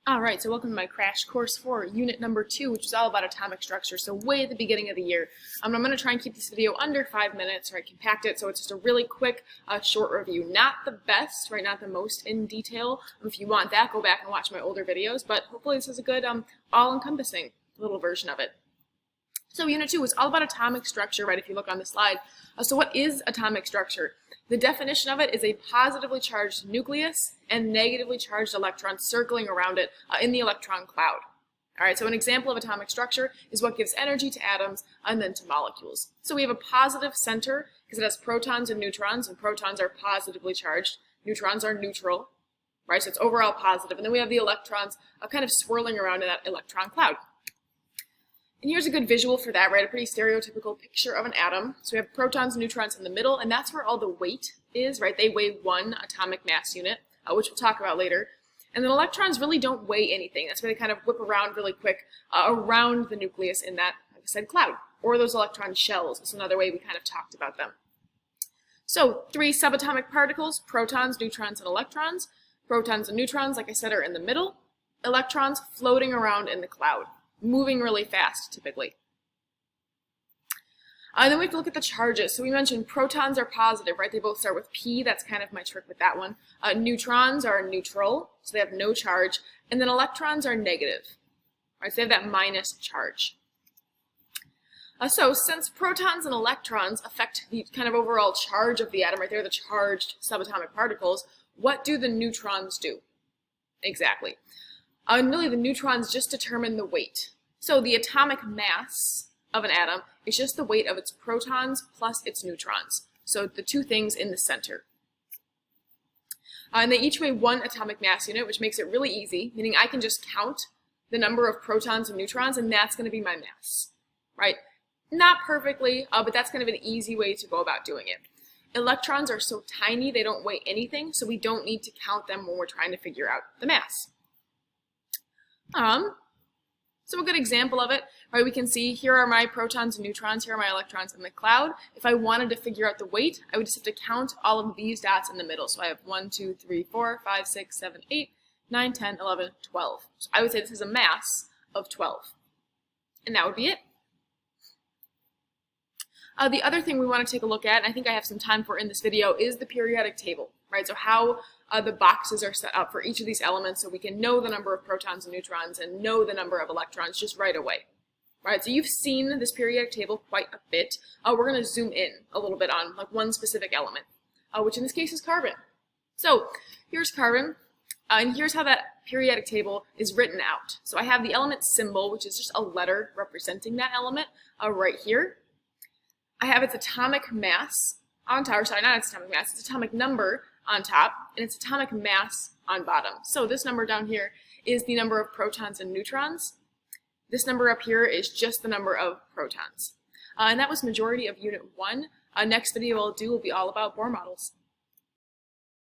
Alright, so welcome to my crash course for unit number 2, which is all about atomic structure, so way at the beginning of the year. I'm going to try and keep this video under 5 minutes, right, compact it, so it's just a really quick, short review. Not the best, right, not the most in detail. If you want that, go back and watch my older videos, but hopefully this is a good, all-encompassing little version of it. So unit 2 is all about atomic structure, right, if you look on the slide. So what is atomic structure? The definition of it is a positively charged nucleus and negatively charged electrons circling around it in the electron cloud. All right, so an example of atomic structure is what gives energy to atoms and then to molecules. So we have a positive center because it has protons and protons are positively charged. Neutrons are neutral, right? So it's overall positive. And then we have the electrons kind of swirling around in that electron cloud. And here's a good visual for that, right? A pretty stereotypical picture of an atom. So we have protons and neutrons in the middle, and that's where all the weight is, right? They weigh 1 atomic mass unit, which we'll talk about later. And then electrons really don't weigh anything. That's why they kind of whip around really quick around the nucleus in that, like I said, cloud. Or those electron shells. That's another way we kind of talked about them. So 3 subatomic particles, protons, neutrons, and electrons. Protons and neutrons, like I said, are in the middle. Electrons floating around in the cloud, moving really fast, typically. And then we have to look at the charges. So we mentioned protons are positive, right? They both start with P. That's kind of my trick with that one. Neutrons are neutral, so they have no charge. And then electrons are negative, right? So they have that minus charge. So since protons and electrons affect the kind of overall charge of the atom, right? They're the charged subatomic particles. What do the neutrons do? Exactly. And really, the neutrons just determine the weight. So the atomic mass of an atom is just the weight of its protons plus its neutrons. So the two things in the center. And they each weigh 1 atomic mass unit, which makes it really easy, meaning I can just count the number of protons and neutrons, and that's going to be my mass, right? Not perfectly, but that's kind of an easy way to go about doing it. Electrons are so tiny, they don't weigh anything, so we don't need to count them when we're trying to figure out the mass. So a good example of it, right, we can see here are my protons and neutrons, here are my electrons in the cloud. If I wanted to figure out the weight, I would just have to count all of these dots in the middle. So I have 1, 2, 3, 4, 5, 6, 7, 8, 9, 10, 11, 12. So I would say this is a mass of 12. And that would be it. The other thing we want to take a look at, and I think I have some time for in this video, is the periodic table, right? So how the boxes are set up for each of these elements so we can know the number of protons and neutrons and know the number of electrons just right away, right? So you've seen this periodic table quite a bit. We're going to zoom in a little bit on like one specific element, which in this case is carbon. So here's carbon, and here's how that periodic table is written out. So I have the element symbol, which is just a letter representing that element right here. I have its atomic mass on top, or sorry, not its atomic mass, its atomic number on top, and its atomic mass on bottom. So this number down here is the number of protons and neutrons. This number up here is just the number of protons. And that was majority of Unit 1. Next video I'll do will be all about Bohr models.